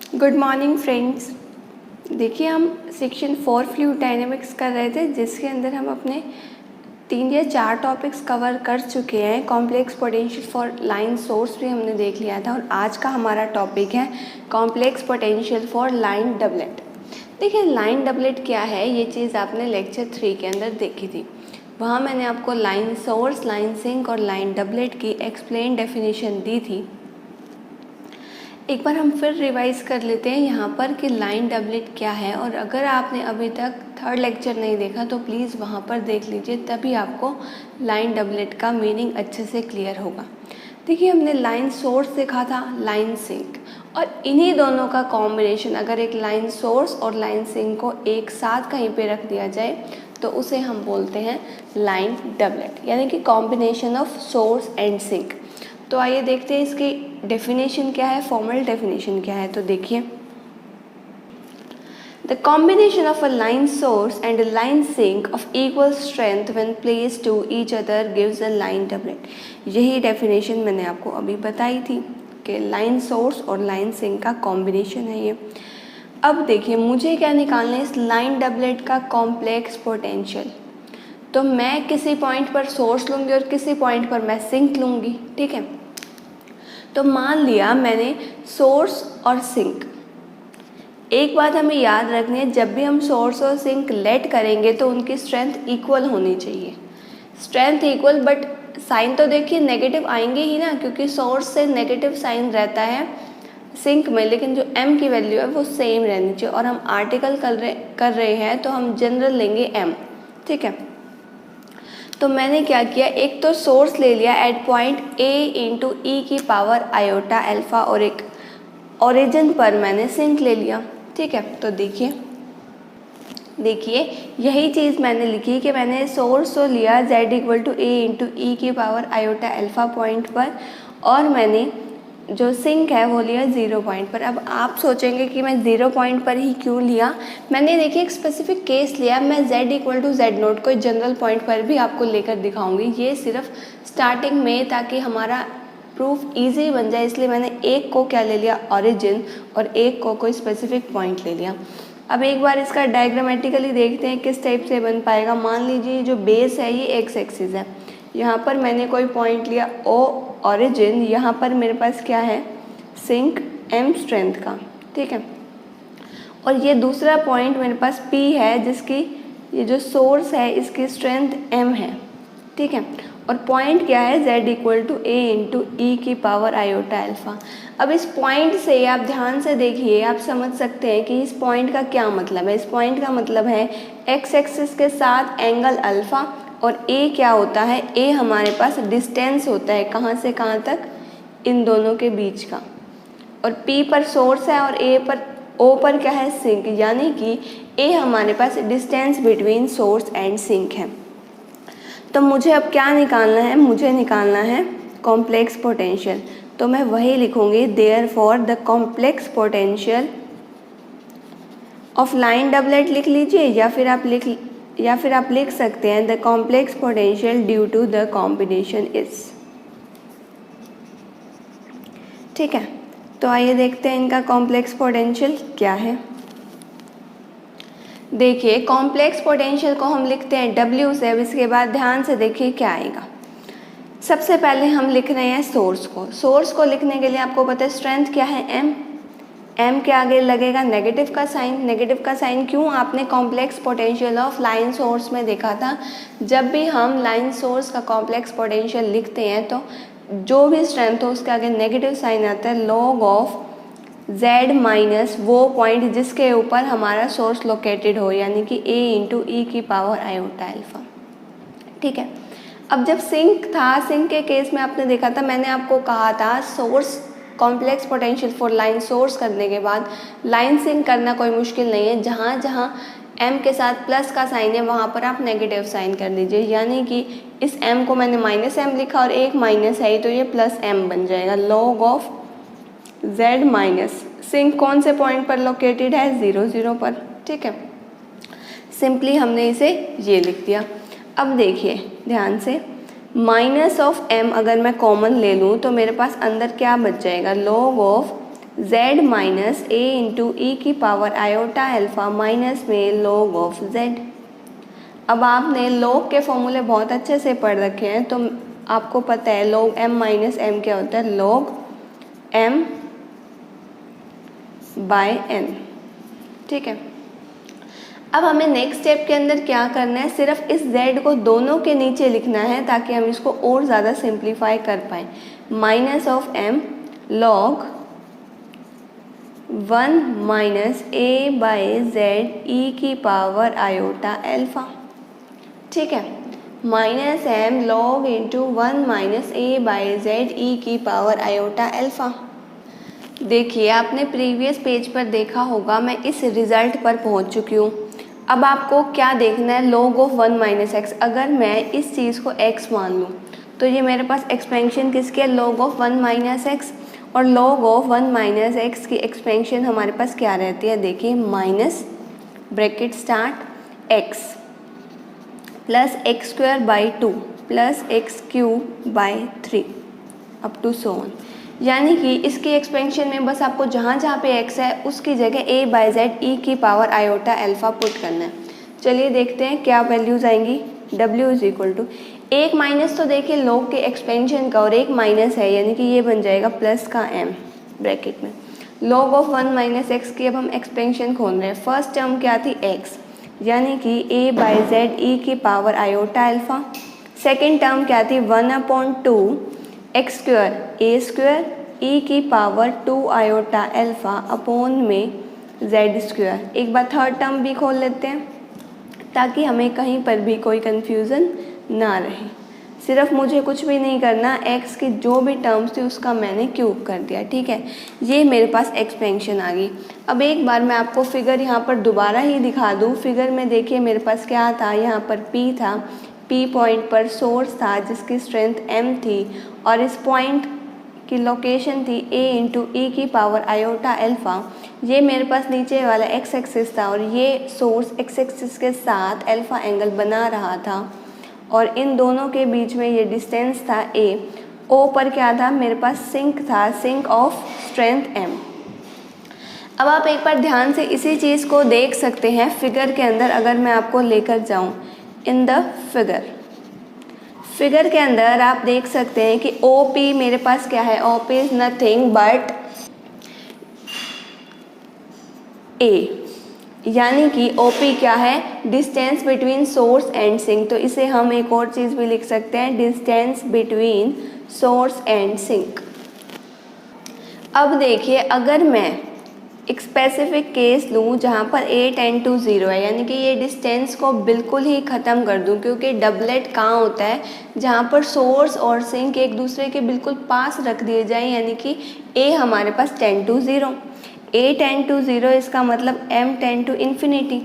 Good morning friends. देखिए हम section 4 fluid dynamics कर रहे थे, जिसके अंदर हम अपने 3 या 4 टॉपिक्स कवर कर चुके हैं। Complex potential for line source भी हमने देख लिया था और आज का हमारा टॉपिक है complex potential for line doublet. देखिए लाइन डबलेट क्या है, ये चीज़ आपने लेक्चर 3 के अंदर देखी थी। वहाँ मैंने आपको लाइन सोर्स, लाइन सिंक और लाइन डबलेट की एक्सप्लेन डेफिनेशन दी थी। एक बार हम फिर रिवाइज कर लेते हैं यहाँ पर कि लाइन डबलेट क्या है, और अगर आपने अभी तक 3rd लेक्चर नहीं देखा तो प्लीज़ वहाँ पर देख लीजिए, तभी आपको लाइन डबलेट का मीनिंग अच्छे से क्लियर होगा। देखिए हमने लाइन सोर्स देखा था, लाइन सिंक, और इन्हीं दोनों का कॉम्बिनेशन, अगर एक लाइन सोर्स और लाइन सिंक को एक साथ कहीं पे रख दिया जाए तो उसे हम बोलते हैं लाइन डबलेट, यानी कि combination of source and sink. तो आइए देखते हैं इसकी डेफिनेशन क्या है, फॉर्मल डेफिनेशन क्या है। तो देखिए, the combination of a line source and a line sink of equal strength when placed to each other gives a line doublet. यही डेफिनेशन मैंने आपको अभी बताई थी कि लाइन सोर्स और लाइन सिंक का कॉम्बिनेशन है ये। अब देखिए मुझे क्या निकालना है, इस लाइन डबलेट का कॉम्प्लेक्स पोटेंशियल। तो मैं किसी पॉइंट पर सोर्स लूँगी और किसी पॉइंट पर मैं सिंक लूँगी, ठीक है। तो मान लिया मैंने सोर्स और सिंक। एक बात हमें याद रखनी है, जब भी हम सोर्स और सिंक लेट करेंगे तो उनकी स्ट्रेंथ इक्वल होनी चाहिए। स्ट्रेंथ इक्वल, बट साइन तो देखिए नेगेटिव आएंगे ही ना, क्योंकि सोर्स से नेगेटिव साइन रहता है सिंक में, लेकिन जो m की वैल्यू है वो सेम रहनी चाहिए। और हम आर्टिकल कर रहे हैं तो हम जनरल लेंगे m, ठीक है। तो मैंने क्या किया, एक तो सोर्स ले लिया eight point a into e की पावर आयोटा अल्फा, और एक ओरिजिन पर मैंने सिंक ले लिया, ठीक है। तो देखिए यही चीज़ मैंने लिखी कि मैंने सोर्स तो लिया z equal to a into e की पावर आयोटा अल्फा पॉइंट पर, और मैंने जो सिंक है वो लिया 0 पॉइंट पर। अब आप सोचेंगे कि मैं 0 पॉइंट पर ही क्यों लिया। मैंने देखिए एक स्पेसिफिक केस लिया, मैं z equal to z naught को जनरल पॉइंट पर भी आपको लेकर दिखाऊंगी। ये सिर्फ स्टार्टिंग में, ताकि हमारा प्रूफ इजी बन जाए, इसलिए मैंने एक को क्या ले लिया, ओरिजिन, और एक को कोई स्पेसिफिक पॉइंट ले लिया। अब एक बार इसका डायग्रामेटिकली देखते हैं किस टाइप से बन पाएगा। मान लीजिए जो बेस है ये x एक्सिस है, यहाँ पर मैंने कोई पॉइंट लिया o ओरिजिन, यहाँ पर मेरे पास क्या है, सिंक m स्ट्रेंथ का, ठीक है। और ये दूसरा पॉइंट मेरे पास p है, जिसकी ये जो सोर्स है इसकी स्ट्रेंथ m है, ठीक है। और पॉइंट क्या है, z equal to a into e की पावर आयोटा अल्फा। अब इस पॉइंट से आप ध्यान से देखिए, आप समझ सकते हैं कि इस पॉइंट का क्या मतलब है। इस पॉइंट का मतलब है x एक्सिस के साथ एंगल अल्फा, और a क्या होता है, a हमारे पास डिस्टेंस होता है कहाँ से कहाँ तक, इन दोनों के बीच का। और p पर सोर्स है और o पर क्या है, सिंक, यानी कि a हमारे पास distance between source and sink है। तो मुझे अब क्या निकालना है, मुझे निकालना है कॉम्प्लेक्स पोटेंशियल। तो मैं वही लिखूंगी, therefore the complex potential of line doublet लिख लीजिए, या फिर आप लिख सकते हैं the complex potential due to the combination is, ठीक है। तो आइए देखते हैं इनका कॉम्प्लेक्स पोटेंशियल क्या है। देखिए कॉम्प्लेक्स पोटेंशियल को हम लिखते हैं W से। अब इसके बाद ध्यान से देखिए क्या आएगा। सबसे पहले हम लिख रहे हैं सोर्स को। सोर्स को लिखने के लिए आपको पता है स्ट्रेंथ क्या है, m के आगे लगेगा नेगेटिव का साइन। नेगेटिव का साइन क्यों, आपने complex potential of line source में देखा था, जब भी हम लाइन सोर्स का कॉम्प्लेक्स पोटेंशियल लिखते हैं तो जो भी स्ट्रेंथ हो उसके आगे नेगेटिव साइन आता है, log ऑफ z माइनस वो पॉइंट जिसके ऊपर हमारा सोर्स लोकेटेड हो, यानी कि a इंटू ई की पावर आयोटा अल्फा, ठीक है। अब जब सिंक था, सिंक के केस में आपने देखा था, मैंने आपको कहा था source complex potential for line source करने के बाद लाइन सिंक करना कोई मुश्किल नहीं है। जहाँ जहाँ m के साथ प्लस का साइन है वहाँ पर आप नेगेटिव साइन कर दीजिए, यानी कि इस m को मैंने माइनस m लिखा और एक माइनस है तो ये प्लस m बन जाएगा, log of z minus sink कौन से पॉइंट पर लोकेटेड है, 0 0 पर, ठीक है। सिंपली हमने इसे ये लिख दिया। अब देखिए ध्यान से, माइनस ऑफ m अगर मैं कॉमन ले लूँ तो मेरे पास अंदर क्या बच जाएगा, log of z minus a into e की पावर आयोटा अल्फ़ा माइनस में log ऑफ z। अब आपने log के फॉर्मूले बहुत अच्छे से पढ़ रखे हैं, तो आपको पता है log m माइनस m क्या होता है, log m बाय n। ठीक है, अब हमें नेक्स्ट स्टेप के अंदर क्या करना है, सिर्फ इस z को दोनों के नीचे लिखना है ताकि हम इसको और ज़्यादा सिंप्लीफाई कर पाएँ। Minus of m log 1 minus a by z e की पावर आयोटा अल्फ़ा। ठीक है, minus m log into 1 minus a by z e की पावर आयोटा अल्फ़ा। देखिए, आपने प्रीवियस पेज पर देखा होगा मैं इस रिज़ल्ट पर पहुंच चुकी हूँ। अब आपको क्या देखना है, log ऑफ 1 माइनस एक्स। अगर मैं इस चीज़ को x मान लूँ तो ये मेरे पास एक्सपेंशन किसकी है, log ऑफ 1 माइनस एक्स। और log ऑफ 1 माइनस एक्स की एक्सपेंशन हमारे पास क्या रहती है, देखिए minus bracket start x plus x square by 2 plus x cube by 3 up to so on. यानी कि इसकी एक्सपेंशन में बस आपको जहाँ जहाँ पे x है उसकी जगह a बाई जेड ई की पावर आयोटा अल्फ़ा पुट करना है। चलिए देखते हैं क्या वैल्यूज़ आएंगी। w इज इक्वल टू एक माइनस, तो देखिए log के एक्सपेंशन का और एक माइनस है यानी कि ये बन जाएगा प्लस का m ब्रैकेट में। log ऑफ 1 माइनस एक्स की अब हम एक्सपेंशन खोल रहे हैं। फर्स्ट टर्म क्या थी x, यानी कि a बाई जेड ई की power iota alpha. Second term क्या थी 1/2 एक्स स्क्वायर ए स्क्वायर ई की पावर 2 आयोटा अल्फ़ा अपॉन में जेड स्क्वायर। एक बार थर्ड टर्म भी खोल लेते हैं ताकि हमें कहीं पर भी कोई कन्फ्यूज़न ना रहे। सिर्फ मुझे कुछ भी नहीं करना, x की जो भी टर्म्स थी उसका मैंने क्यूब कर दिया। ठीक है, ये मेरे पास एक्सपेंशन आ गई। अब एक बार मैं आपको फिगर यहाँ पर दोबारा ही दिखा दूँ। फिगर में देखिए मेरे पास क्या था, यहाँ पर P था, P पॉइंट पर सोर्स था जिसकी स्ट्रेंथ m थी और इस पॉइंट की लोकेशन थी a इंटू ई की पावर आयोटा अल्फ़ा। ये मेरे पास नीचे वाला x एक्सिस था और ये सोर्स x एक्सिस के साथ अल्फ़ा एंगल बना रहा था और इन दोनों के बीच में ये डिस्टेंस था a। o पर क्या था, मेरे पास सिंक था, सिंक ऑफ स्ट्रेंथ m। अब आप एक बार ध्यान से इसी चीज़ को देख सकते हैं फिगर के अंदर। अगर मैं आपको लेकर जाऊं इन द फिगर के अंदर आप देख सकते हैं कि OP मेरे पास क्या है, OP is nothing but A, यानी कि OP क्या है, distance between source and sink. तो इसे हम एक और चीज़ भी लिख सकते हैं, distance between source and sink. अब देखिए, अगर मैं एक स्पेसिफिक केस लूँ जहाँ पर a टेंड टू 0 है, यानी कि ये डिस्टेंस को बिल्कुल ही ख़त्म कर दूँ, क्योंकि डबलेट कहाँ होता है, जहाँ पर सोर्स और सिंक एक दूसरे के बिल्कुल पास रख दिए जाएं, यानी कि a हमारे पास tend to 0, a tend to 0 इसका मतलब m tend to infinity.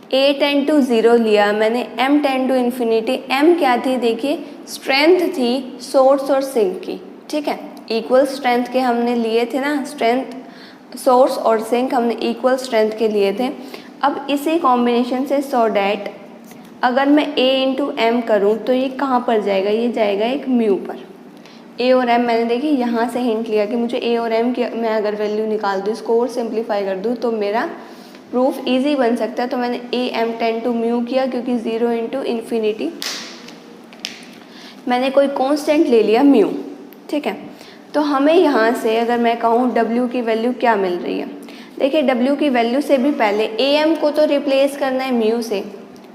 a tend to 0 लिया मैंने, m tend to infinity. m क्या थी, देखिए स्ट्रेंथ थी सोर्स और सिंक की। ठीक है, इक्वल स्ट्रेंथ के हमने लिए थे ना, स्ट्रेंथ सोर्स और सिंक हमने इक्वल स्ट्रेंथ के लिए थे। अब इसी कॉम्बिनेशन से सो डैट अगर मैं a इंटू एम करूँ तो ये कहाँ पर जाएगा, ये जाएगा एक म्यू पर। a और m मैंने देखिए यहाँ से हिंट लिया कि मुझे a और m की मैं अगर वैल्यू निकाल दूँ, इसको और सिंप्लीफाई कर दूँ तो मेरा प्रूफ ईजी बन सकता है। तो मैंने a m tend to mu किया क्योंकि 0 इंटू इन्फिनिटी मैंने कोई कॉन्स्टेंट ले लिया म्यू। ठीक है, तो हमें यहाँ से अगर मैं कहूँ w की वैल्यू क्या मिल रही है, देखिए w की वैल्यू से भी पहले am को तो रिप्लेस करना है म्यू से।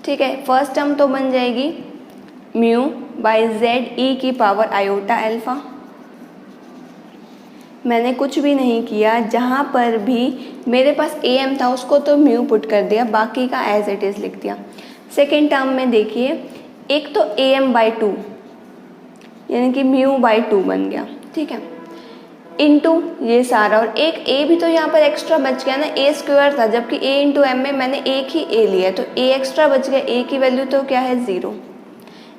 ठीक है, फर्स्ट टर्म तो बन जाएगी म्यू बाई जेड ई की पावर आयोटा अल्फ़ा। मैंने कुछ भी नहीं किया, जहाँ पर भी मेरे पास am था उसको तो म्यू पुट कर दिया, बाकी का एज इट इज़ लिख दिया। सेकेंड टर्म में देखिए, एक तो am बाई 2 यानी कि म्यू बाई 2 बन गया। ठीक है, इनटू ये सारा, और एक a भी तो यहाँ पर एक्स्ट्रा बच गया ना, a स्क्वायर था, जबकि a इंटू एम में मैंने एक ही a लिया तो a एक्स्ट्रा बच गया, a की वैल्यू तो क्या है 0।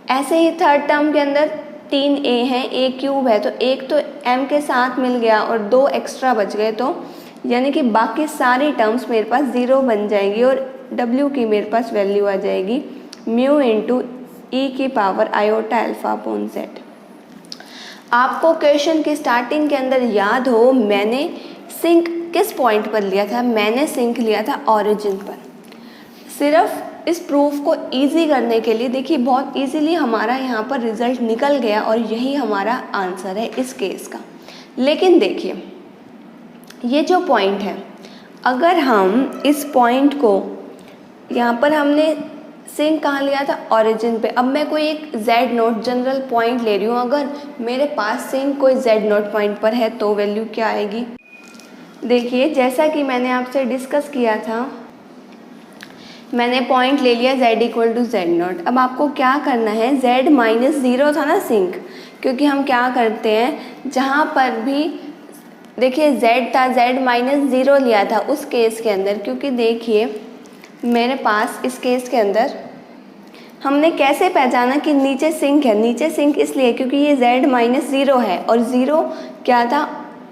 ऐसे ही थर्ड टर्म के अंदर 3 a है, a क्यूब है, तो एक तो m के साथ मिल गया और 2 एक्स्ट्रा बच गए, तो यानी कि बाकी सारी टर्म्स मेरे पास 0 बन जाएंगी और w की मेरे पास वैल्यू आ जाएगी म्यू इंटू ई की power iota alpha upon Z. आपको क्वेश्चन की स्टार्टिंग के अंदर याद हो मैंने सिंक किस पॉइंट पर लिया था, मैंने सिंक लिया था ओरिजिन पर। सिर्फ इस प्रूफ को इजी करने के लिए देखिए बहुत इजीली हमारा यहाँ पर रिजल्ट निकल गया और यही हमारा आंसर है इस केस का। लेकिन देखिए ये जो पॉइंट है, अगर हम इस पॉइंट को यहाँ पर हमने सिंक कहाँ लिया था, ओरिजिन पे। अब मैं कोई एक z नोट जनरल पॉइंट ले रही हूँ, अगर मेरे पास सिंक कोई z नोट पॉइंट पर है तो वैल्यू क्या आएगी। देखिए जैसा कि मैंने आपसे डिस्कस किया था, मैंने पॉइंट ले लिया z equal to z naught. अब आपको क्या करना है, z माइनस ज़ीरो था ना सिंक, क्योंकि हम क्या करते हैं जहाँ पर भी देखिए z था, z माइनस ज़ीरो लिया था उस केस के अंदर, क्योंकि देखिए मेरे पास इस केस के अंदर हमने कैसे पहचाना कि नीचे सिंक है। नीचे सिंक इसलिए क्योंकि ये z माइनस ज़ीरो है और ज़ीरो क्या था,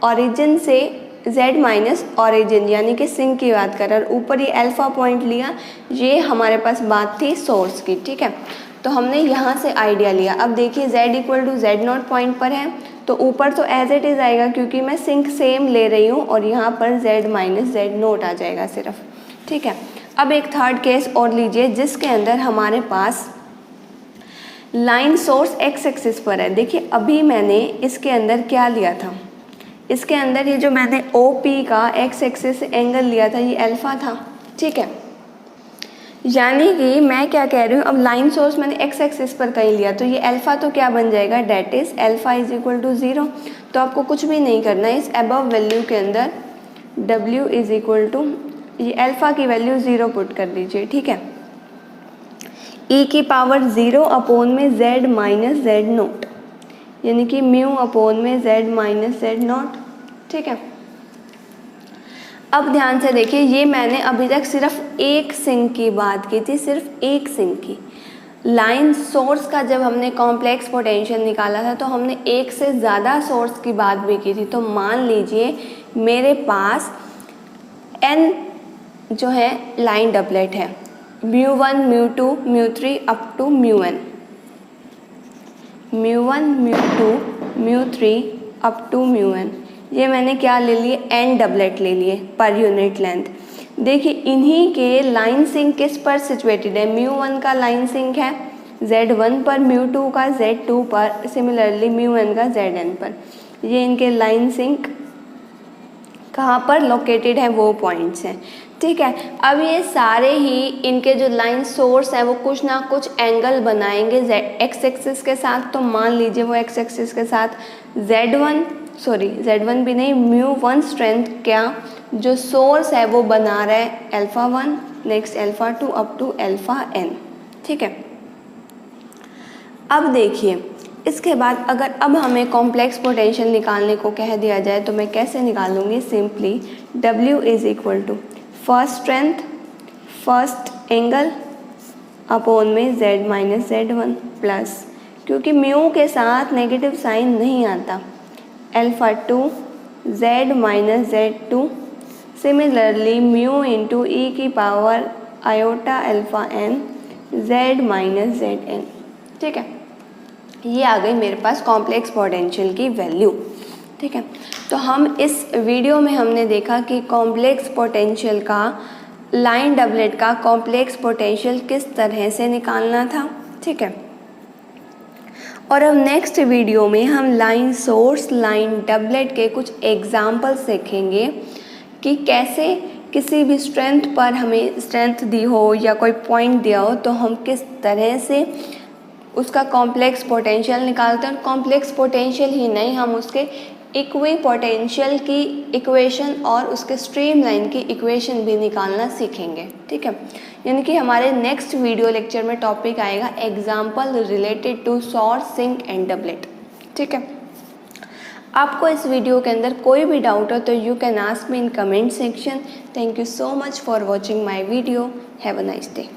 ओरिजिन से z माइनस ओरिजिन यानी कि सिंक की बात कर रहे हैं। ऊपर ये अल्फ़ा पॉइंट लिया, ये हमारे पास बात थी सोर्स की, ठीक है। तो हमने यहाँ से आइडिया लिया। अब देखिए z equal to z naught point पर है तो ऊपर तो एज इट इज़ आएगा क्योंकि मैं सिंक सेम ले रही हूँ और यहाँ पर z माइनस z नोट आ जाएगा सिर्फ, ठीक है। अब एक थर्ड केस और लीजिए जिसके अंदर हमारे पास लाइन सोर्स x एक्सिस पर है। देखिए अभी मैंने इसके अंदर क्या लिया था, इसके अंदर ये जो मैंने OP का x एक्सिस एंगल लिया था ये अल्फ़ा था, ठीक है। यानी कि मैं क्या कह रही हूँ, अब लाइन सोर्स मैंने x एक्सिस पर कहीं लिया तो ये अल्फ़ा तो क्या बन जाएगा, that is alpha is equal to zero. तो आपको कुछ भी नहीं करना है, इस अबव वैल्यू के अंदर w इज इक्वल टू ये अल्फ़ा की वैल्यू ज़ीरो पुट कर दीजिए, ठीक है। e की पावर ज़ीरो अपॉन में z माइनस z नोट यानी कि म्यू अपॉन में z माइनस z नोट, ठीक है। अब ध्यान से देखिए ये मैंने अभी तक सिर्फ एक सिंक की बात की थी, सिर्फ एक सिंक की। लाइन सोर्स का जब हमने कॉम्प्लेक्स पोटेंशियल निकाला था तो हमने एक से ज़्यादा सोर्स की बात भी की थी। तो मान लीजिए मेरे पास n जो है लाइन डबलेट है, μ1 μ2 μ3 up to μn, μ1 μ2 μ3 up to μn। ये मैंने क्या ले लिए, n डबलेट ले लिए पर यूनिट लेंथ। देखिए इन्हीं के लाइन सिंक किस पर सिचुएटेड है, μ1 का लाइन सिंक है z1 पर, μ2 का z2 पर, सिमिलरली μn का zn पर। ये इनके लाइन सिंक कहाँ पर लोकेटेड है, वो पॉइंट्स हैं, ठीक है। अब ये सारे ही इनके जो लाइन सोर्स है वो कुछ ना कुछ एंगल बनाएंगे x एक्सिस के साथ। तो मान लीजिए वो x एक्सिस के साथ z1 भी नहीं, μ1 स्ट्रेंथ क्या जो सोर्स है वो बना रहा है alpha 1 next alpha 2 up to alpha n, ठीक है। अब देखिए इसके बाद अगर अब हमें कॉम्प्लेक्स पोटेंशियल निकालने को कह दिया जाए तो मैं कैसे निकालूंगी, simply W is equal to first strength first angle upon में z माइनस z1 प्लस, क्योंकि म्यू के साथ नेगेटिव साइन नहीं आता, alpha 2 z minus z2, similarly mu into e की power iota alpha n z minus zn, ठीक है। ये आ गई मेरे पास कॉम्प्लेक्स पोटेंशियल की वैल्यू, ठीक है। तो हम इस वीडियो में हमने देखा कि कॉम्प्लेक्स पोटेंशियल का, लाइन डबलेट का कॉम्प्लेक्स पोटेंशियल किस तरह से निकालना था, ठीक है। और अब नेक्स्ट वीडियो में हम लाइन सोर्स लाइन डबलेट के कुछ एग्जाम्पल्स देखेंगे कि कैसे किसी भी स्ट्रेंथ पर हमें स्ट्रेंथ दी हो या कोई पॉइंट दिया हो तो हम किस तरह से उसका कॉम्प्लेक्स पोटेंशियल निकालते हैं। कॉम्प्लेक्स पोटेंशियल ही नहीं, हम उसके इक्वी पोटेंशियल की इक्वेशन और उसके स्ट्रीम लाइन की इक्वेशन भी निकालना सीखेंगे, ठीक है। यानी कि हमारे नेक्स्ट वीडियो लेक्चर में टॉपिक आएगा example related to source sink and doublet, ठीक है। आपको इस वीडियो के अंदर कोई भी डाउट हो तो you can ask me in comment section. Thank you so much for watching my video. Have a nice day.